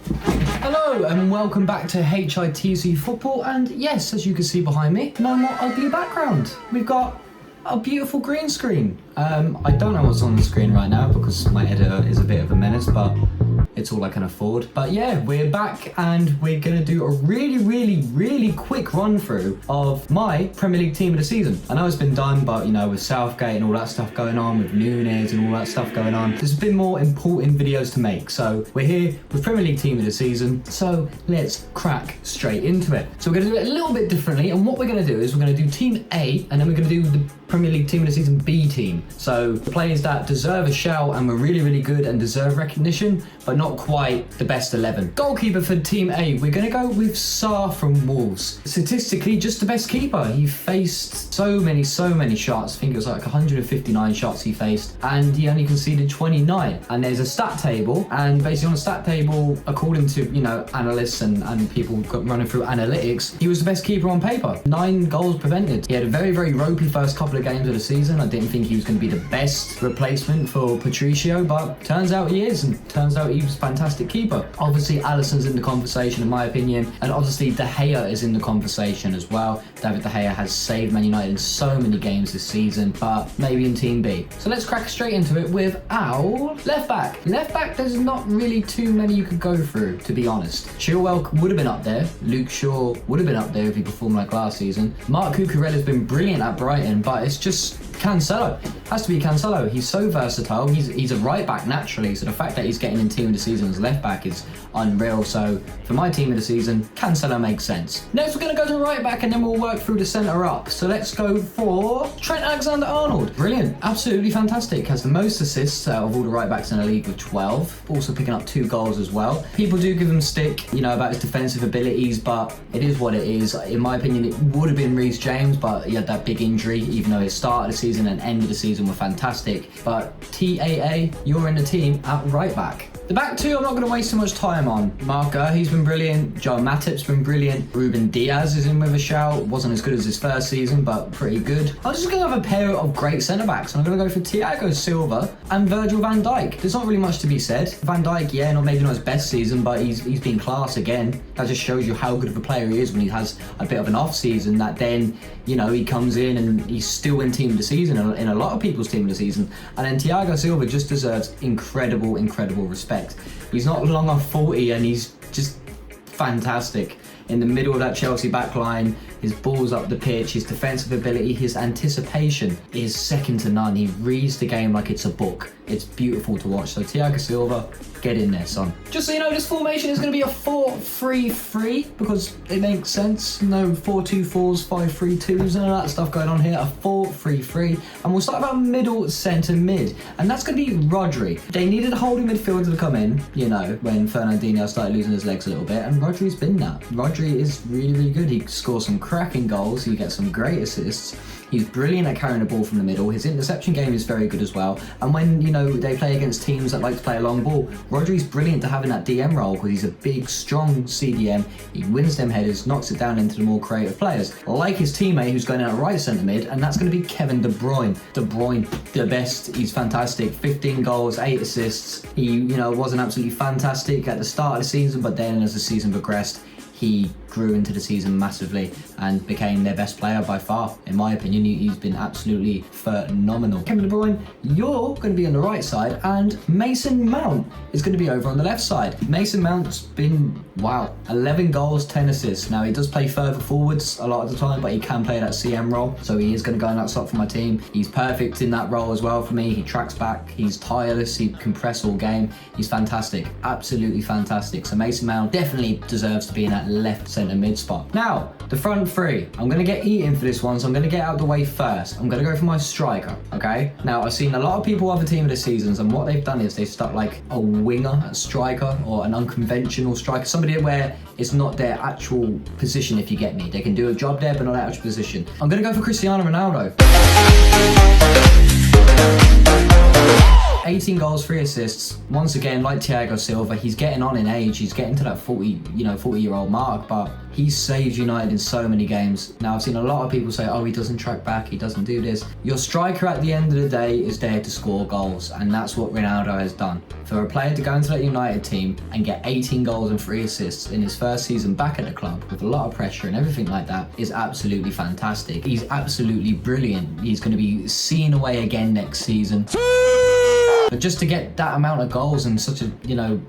Hello and welcome back to HITC Football, and yes, as you can see behind me, no more ugly background. We've got a beautiful green screen. I don't know what's on the screen right now because my editor is a bit of a menace, but it's all I can afford. But yeah, we're back and we're gonna do a really quick run through of my Premier League team of the season. I know it's been done, but you know, with Southgate and all that stuff going on, with Nunes and all that stuff going on, there's been more important videos to make. So we're here with Premier League team of the season. So let's crack straight into it. So we're gonna do it a little bit differently, and what we're gonna do is we're gonna do team A, and then we're gonna do the Premier League team of the season B team. So the players that deserve a shout and were really good and deserve recognition, but not quite the best 11. Goalkeeper for team A, we're gonna go with Salah from Wolves. Statistically, just the best keeper. He faced so many shots. I think it was like 159 shots he faced, and he only conceded 29. And there's a stat table, and basically on the stat table, according to, you know, analysts and people running through analytics, he was the best keeper on paper. 9 goals prevented. He had a very ropey first couple of games of the season. I didn't think he was going to be the best replacement for Patricio, but turns out he is, and turns out he was a fantastic keeper. Obviously, Alisson's in the conversation in my opinion, and obviously De Gea is in the conversation as well. David De Gea has saved Man United in so many games this season, but maybe in Team B. So let's crack straight into it with our left back. Left back, there's not really too many you could go through, to be honest. Chilwell would have been up there. Luke Shaw would have been up there if he performed like last season. Marc Cucurella's been brilliant at Brighton, but it's just Cancelo. Has to be Cancelo. He's so versatile. He's a right back naturally, so the fact that he's getting in team of the season as left back is unreal. So for my team of the season, Cancelo makes sense. Next, we're going to go to right back, and then we'll work through the centre up. So let's go for Trent Alexander-Arnold. Brilliant. Absolutely fantastic. Has the most assists out of all the right backs in the league with 12. Also picking up 2 goals as well. People do give him stick, you know, about his defensive abilities, but it is what it is. In my opinion, it would have been Reece James, but he had that big injury, even though his start of the season and end of the season were fantastic. But TAA, you're in the team at right back. The back two, I'm not going to waste too much time on. Marco, he's been brilliant. Joe Matip's been brilliant. Ruben Diaz is in with a shout. Wasn't as good as his first season, but pretty good. I'm just going to have a pair of great centre-backs, and I'm going to go for Thiago Silva and Virgil van Dijk. There's not really much to be said. Van Dijk, yeah, maybe not his best season, but he's been class again. That just shows you how good of a player he is when he has a bit of an off season, that then, you know, he comes in and he's still in team of the season, in a lot of people's team of the season. And then Thiago Silva just deserves incredible respect. He's not long off 40 and he's just fantastic. In the middle of that Chelsea backline, his balls up the pitch, his defensive ability, his anticipation is second to none. He reads the game like it's a book. It's beautiful to watch. So Thiago Silva, get in there, son. Just so you know, this formation is going to be a 4-3-3 because it makes sense. No 4-2-4s, 5-3-2s, none of that stuff going on here. A 4-3-3. And we'll start with our middle centre mid. And that's going to be Rodri. They needed a holding midfielder to come in, you know, when Fernandinho started losing his legs a little bit. And Rodri's been that. Rodri is really good. He scores some cracking goals. He gets some great assists. He's brilliant at carrying the ball from the middle. His interception game is very good as well. And when, you know, they play against teams that like to play a long ball, Rodri's brilliant to have in that DM role because he's a big, strong CDM. He wins them headers, knocks it down into the more creative players. Like his teammate who's going out right centre mid, and that's going to be Kevin De Bruyne. De Bruyne, the best. He's fantastic. 15 goals, 8 assists. He, you know, wasn't absolutely fantastic at the start of the season, but then as the season progressed, he grew into the season massively and became their best player by far. In my opinion, he's been absolutely phenomenal. Kevin De Bruyne, you're going to be on the right side, and Mason Mount is going to be over on the left side. Mason Mount's been, wow, 11 goals, 10 assists. Now, he does play further forwards a lot of the time, but he can play that CM role, so he is going to go in that slot for my team. He's perfect in that role as well for me. He tracks back, he's tireless, he can press all game. He's fantastic, absolutely fantastic. So Mason Mount definitely deserves to be in that left centre mid spot. Now, the front three. I'm going to get eaten for this one, so I'm going to get out of the way first. I'm going to go for my striker, okay? Now, I've seen a lot of people other team of the seasons, and what they've done is they've stuck like a winger, a striker, or an unconventional striker, somebody where it's not their actual position, if you get me. They can do a job there, but not their actual position. I'm going to go for Cristiano Ronaldo. 18 goals, 3 assists. Once again, like Thiago Silva, he's getting on in age. He's getting to that 40-year-old mark, but he's saved United in so many games. Now, I've seen a lot of people say, oh, he doesn't track back, he doesn't do this. Your striker at the end of the day is there to score goals, and that's what Ronaldo has done. For a player to go into that United team and get 18 goals and 3 assists in his first season back at the club with a lot of pressure and everything like that is absolutely fantastic. He's absolutely brilliant. He's going to be seen away again next season. But just to get that amount of goals and such a,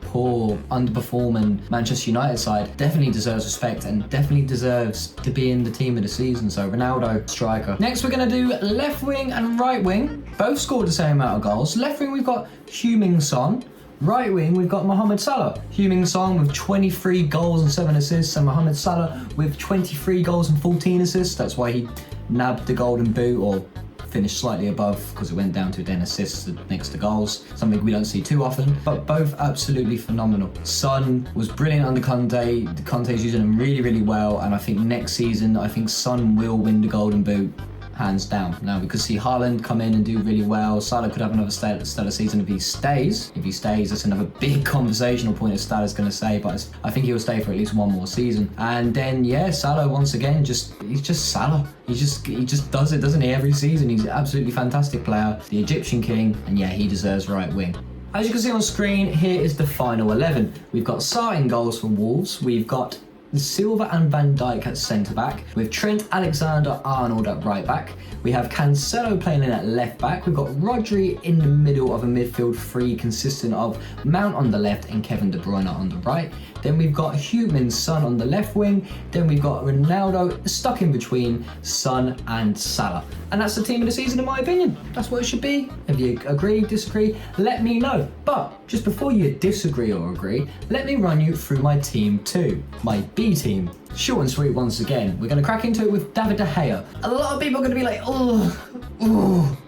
poor, underperforming Manchester United side definitely deserves respect and definitely deserves to be in the team of the season. So Ronaldo, striker. Next, we're going to do left wing and right wing. Both scored the same amount of goals. Left wing, we've got Heung-min Son. Right wing, we've got Mohammed Salah. Heung-min Son with 23 goals and 7 assists, and Mohammed Salah with 23 goals and 14 assists. That's why he nabbed the golden boot, or finished slightly above, because it went down to 10 assists next to goals, something we don't see too often, but both absolutely phenomenal. Son was brilliant under Conte. Conte's using him really, really well, and I think next season, I think Son will win the golden boot. Hands down. Now, we could see Haaland come in and do really well. Salah could have another stellar season if he stays. If he stays, that's another big conversational point, as Salah's going to say, but I think he'll stay for at least one more season. And then, yeah, Salah, once again, he's just Salah. He just does it, doesn't he, every season. He's an absolutely fantastic player, the Egyptian king, and yeah, he deserves right wing. As you can see on screen, here is the final 11. We've got Salah in goals for Wolves. We've got Silva and Van Dijk at centre-back, with Trent Alexander-Arnold at right-back. We have Cancelo playing in at left-back. We've got Rodri in the middle of a midfield three consisting of Mount on the left and Kevin De Bruyne on the right. Then we've got Heung-min Son on the left wing. Then we've got Ronaldo stuck in between Son and Salah. And that's the team of the season, in my opinion. That's what it should be. If you agree, disagree, let me know. But just before you disagree or agree, let me run you through my team too. My B team. Short and sweet once again. We're going to crack into it with David De Gea. A lot of people are going to be like, oh,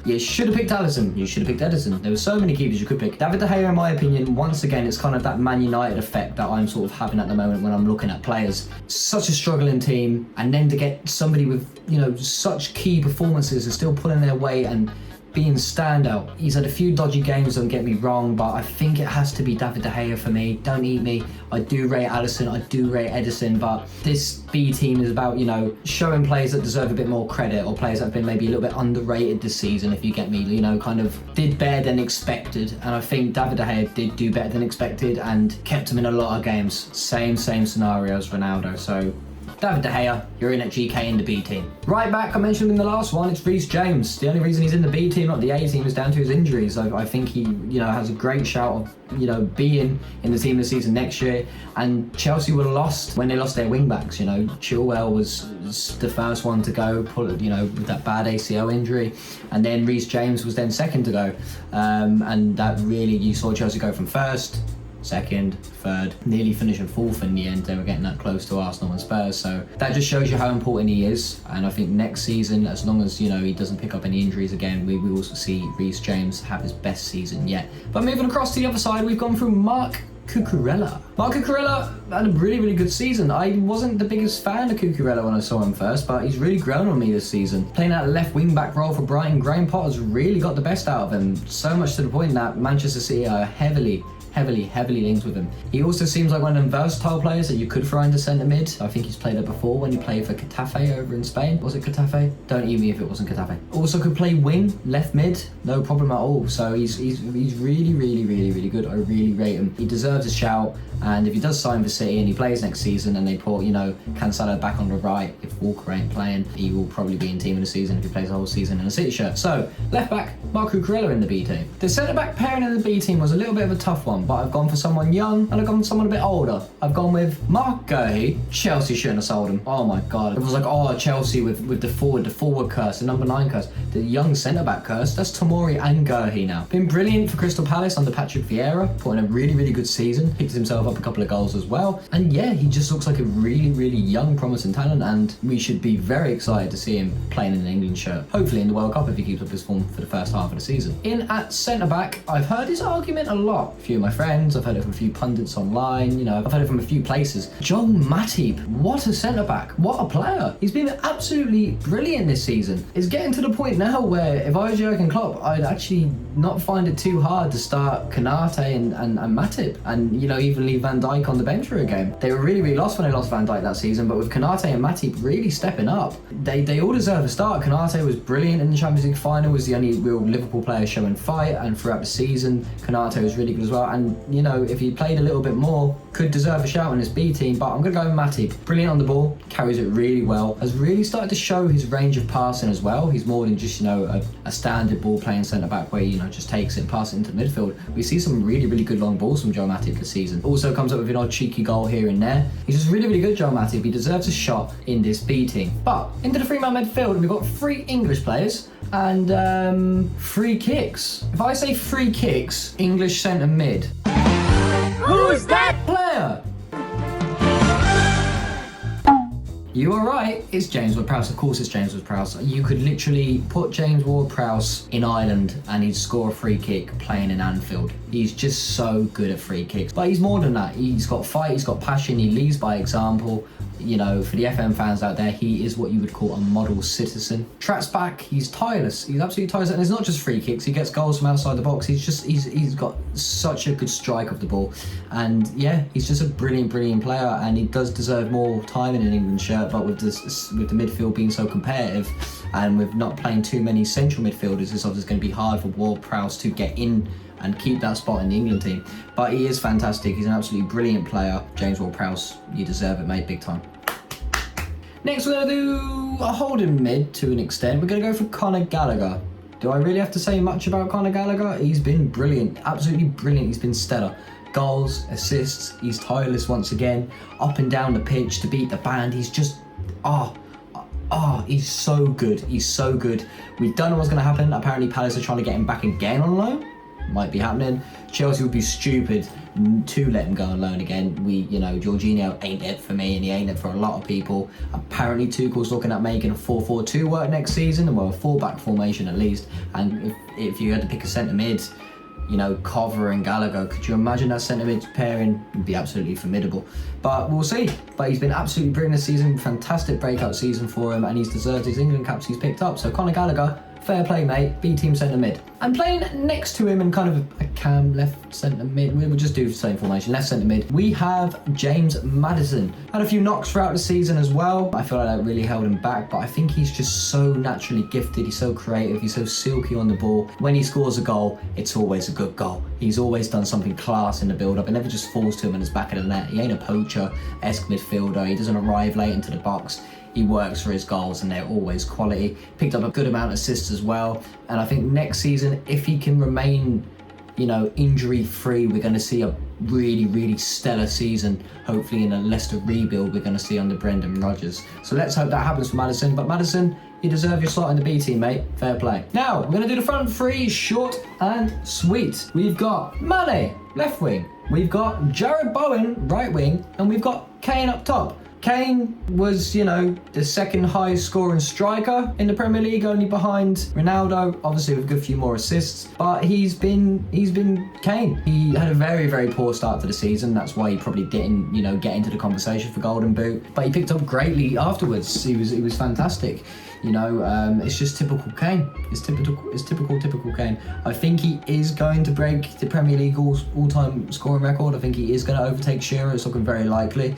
you should have picked Alisson. You should have picked Edison. There were so many keepers you could pick. David De Gea, in my opinion, once again, it's kind of that Man United effect that I'm sort of having at the moment when I'm looking at players. Such a struggling team, and then to get somebody with, such key performances and still pulling their weight and being standout. He's had a few dodgy games, don't get me wrong, but I think it has to be David De Gea for me. Don't eat me. I do rate Alisson, I do rate Edison, but this B team is about, showing players that deserve a bit more credit, or players that have been maybe a little bit underrated this season, if you get me, kind of did better than expected. And I think David De Gea did do better than expected and kept him in a lot of games. Same scenario as Ronaldo. So David De Gea, you're in at GK in the B team. Right back, I mentioned in the last one, it's Reece James. The only reason he's in the B team, not the A team, is down to his injuries. I think he, has a great shout of, being in the team this season next year. And Chelsea were lost when they lost their wing backs. Chilwell was the first one to go, with that bad ACL injury, and then Reece James was then second to go. And that really, you saw Chelsea go from first, second, third, nearly finishing fourth in the end. They were getting that close to Arsenal and Spurs, so that just shows you how important he is. And I think next season, as long as he doesn't pick up any injuries again, we will see Reece James have his best season yet. But moving across to the other side, we've gone through Marc Cucurella. Marc Cucurella had a really, really good season. I wasn't the biggest fan of Cucurella when I saw him first, but he's really grown on me this season. Playing that left wing back role for Brighton, Graham Potter's really got the best out of him, so much to the point that Manchester City are heavily linked with him. He also seems like one of them versatile players that you could throw into centre mid. I think he's played it before when he played for Getafe over in Spain. Was it Getafe? Don't eat me if it wasn't Getafe. Also could play wing, left mid, no problem at all. So he's really, really, really, really good. I really rate him. He deserves a shout. And if he does sign for City and he plays next season and they put, Cancelo back on the right, if Walker ain't playing, he will probably be in team of the season if he plays the whole season in a City shirt. So, left back, Marc Cucurella in the B team. The centre back pairing in the B team was a little bit of a tough one, but I've gone for someone young and I've gone for someone a bit older. I've gone with Mark Guehi. Chelsea shouldn't have sold him. Oh my God. It was like, Chelsea with the forward curse, the number 9 curse, the young centre back curse. That's Tomori and Guehi now. Been brilliant for Crystal Palace under Patrick Vieira, put in a really, really good season. Picked himself up up a couple of goals as well. And yeah, he just looks like a really young, promising talent, and we should be very excited to see him playing in an England shirt, hopefully in the World Cup if he keeps up his form for the first half of the season. In at centre-back, I've heard his argument a lot. A few of my friends, I've heard it from a few pundits online, you know, I've heard it from a few places. Joe Matip, what a centre-back, what a player. He's been absolutely brilliant this season. It's getting to the point now where if I was Jurgen Klopp, I'd actually not find it too hard to start Konate and Matip, and you know, even leave Van Dijk on the bench for a game. They were really lost when they lost Van Dijk that season, but with Konate and Matip really stepping up, they all deserve a start. Konate was brilliant in the Champions League final, was the only real Liverpool player showing fight, and throughout the season Konate was really good as well, and you know, if he played a little bit more, could deserve a shout in this B team. But I'm going to go with Matip. Brilliant on the ball, carries it really well, has really started to show his range of passing as well. He's more than just, you know, a standard ball playing centre back where, you know, just takes it and passes it into midfield. We see some really good long balls from Joe Matip this season. Also comes up with an odd cheeky goal here and there. He's just really good, Joe Matip. He deserves a shot in this B team. But into the three-man midfield, we've got 3 English players and 3 kicks. If I say 3 kicks, English centre mid. Who's that player? You are right, it's James Ward-Prowse. Of course it's James Ward-Prowse. You could literally put James Ward-Prowse in Ireland and he'd score a free kick playing in Anfield. He's just so good at free kicks. But he's more than that. He's got fight, he's got passion, he leads by example. You know, for the FM fans out there, he is what you would call a model citizen. Tracks back, he's tireless. He's absolutely tireless. And it's not just free kicks, he gets goals from outside the box. He's got such a good strike of the ball. And yeah, he's just a brilliant player, and he does deserve more time in an England shirt, but with the midfield being so competitive and with not playing too many central midfielders, it's obviously going to be hard for Ward-Prowse to get in and keep that spot in the England team. But he is fantastic. He's an absolutely brilliant player. James Ward-Prowse, you deserve it, mate, big time. Next, we're going to do a holding mid to an extent. We're going to go for Conor Gallagher. Do I really have to say much about Conor Gallagher? He's been brilliant, absolutely brilliant. He's been stellar. Goals, assists, he's tireless once again. Up and down the pitch to beat the band. He's just, he's so good. He's so good. We don't know what's going to happen. Apparently Palace are trying to get him back again on loan. Might be happening. Chelsea would be stupid to let him go on loan again. Jorginho ain't it for me, and he ain't it for a lot of people. Apparently Tuchel's looking at making a 4-4-2 work next season, well, a 4-back formation at least. And if you had to pick a centre mid, you know, Cover and Gallagher, could you imagine that centre mid pairing? Would be absolutely formidable. But we'll see. But he's been absolutely brilliant this season. Fantastic breakout season for him, and he's deserved his England caps he's picked up. So Conor Gallagher, fair play, mate. B team centre mid. And playing next to him in kind of a cam left centre mid, we'll just do the same formation, left centre mid. We have James Maddison. Had a few knocks throughout the season as well. I feel like that really held him back, but I think he's just so naturally gifted. He's so creative. He's so silky on the ball. When he scores a goal, it's always a good goal. He's always done something class in the build-up. It never just falls to him in his back of the net. He ain't a poacher-esque midfielder. He doesn't arrive late into the box. He works for his goals, and they're always quality. Picked up a good amount of assists as well. And I think next season, if he can remain, you know, injury-free, we're going to see a really stellar season. Hopefully in a Leicester rebuild, we're going to see under Brendan Rodgers. So let's hope that happens for Maddison. But Maddison, you deserve your slot in the B team, mate. Fair play. Now, we're going to do the front three, short and sweet. We've got Mane, left wing. We've got Jared Bowen, right wing. And we've got Kane up top. Kane was, you know, the second highest scoring striker in the Premier League, only behind Ronaldo, obviously with a good few more assists, but he's been Kane. He had a very poor start to the season. That's why he probably didn't, you know, get into the conversation for Golden Boot, but he picked up greatly afterwards. He was fantastic. You know, it's just typical Kane. It's typical Kane. I think he is going to break the Premier League all-time scoring record. I think he is going to overtake Shearer. It's looking very likely.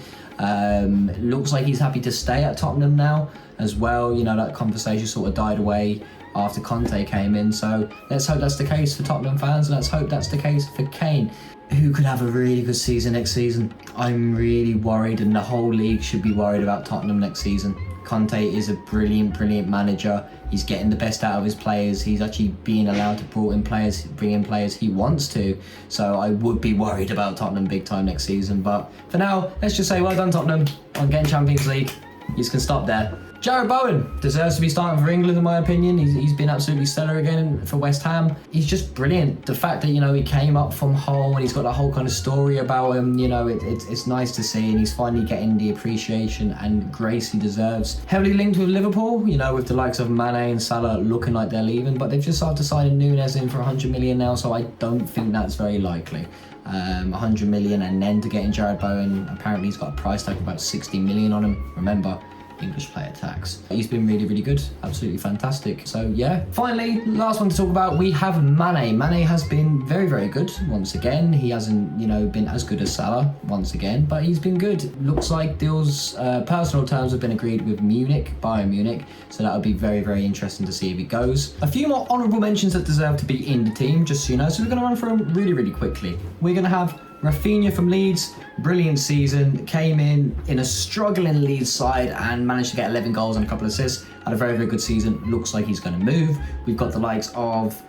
Looks like he's happy to stay at Tottenham now as well. You know, that conversation sort of died away after Conte came in. So let's hope that's the case for Tottenham fans. Let's hope that's the case for Kane, who could have a really good season next season. I'm really worried, and the whole league should be worried about Tottenham next season. Conte is a brilliant manager. He's getting the best out of his players. He's actually being allowed to bring in players he wants to. So I would be worried about Tottenham big time next season. But for now, let's just say well done Tottenham on getting Champions League. You can stop there. Jarrod Bowen deserves to be starting for England, in my opinion. He's been absolutely stellar again for West Ham. He's just brilliant. The fact that, you know, he came up from Hull and he's got a whole kind of story about him, you know, it's nice to see, and he's finally getting the appreciation and grace he deserves. Heavily linked with Liverpool, you know, with the likes of Mane and Salah looking like they're leaving, but they've just started to sign Núñez in for 100 million now, so I don't think that's very likely. 100 million, and then to get in Jarrod Bowen, apparently he's got a price tag of about 60 million on him. Remember, English player tax. He's been really, really good. Absolutely fantastic. So yeah. Finally, last one to talk about, we have Mane. Mane has been very, very good once again. He hasn't, you know, been as good as Salah once again, but he's been good. Looks like deals, personal terms have been agreed with Bayern Munich. So that would be very, very interesting to see if it goes. A few more honourable mentions that deserve to be in the team, just so you know. So we're going to run through them really, really quickly. We're going to have Raphinha from Leeds, brilliant season, came in a struggling Leeds side and managed to get 11 goals and a couple of assists. Had a very, very good season. Looks like he's going to move. We've got the likes of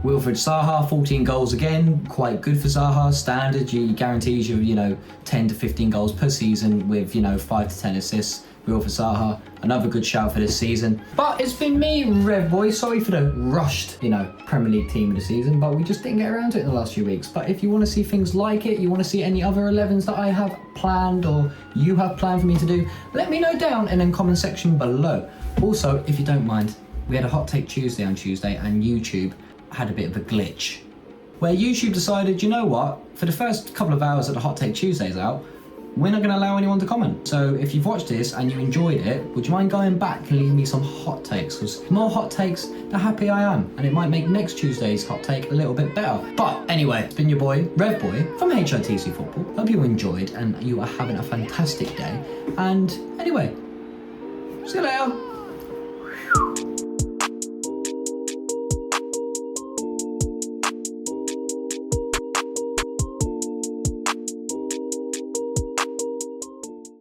Wilfried Zaha, 14 goals again, quite good for Zaha. Standard, he guarantees you, you know, 10 to 15 goals per season with, you know, 5 to 10 assists. Wilfried Zaha, another good shout for this season. But it's been me, Revboiii. Sorry for the rushed, you know, Premier League team of the season, but we just didn't get around to it in the last few weeks. But if you want to see things like it, you want to see any other 11s that I have planned or you have planned for me to do, let me know down in the comment section below. Also, if you don't mind, we had a Hot Take Tuesday on Tuesday and YouTube had a bit of a glitch where YouTube decided, you know what, for the first couple of hours that the Hot Take Tuesday's out, we're not going to allow anyone to comment. So if you've watched this and you enjoyed it, would you mind going back and leaving me some hot takes? Because the more hot takes, the happier I am. And it might make next Tuesday's hot take a little bit better. But anyway, it's been your boy, Revboiii from HITC Football. Hope you enjoyed and you are having a fantastic day. And anyway, see you later.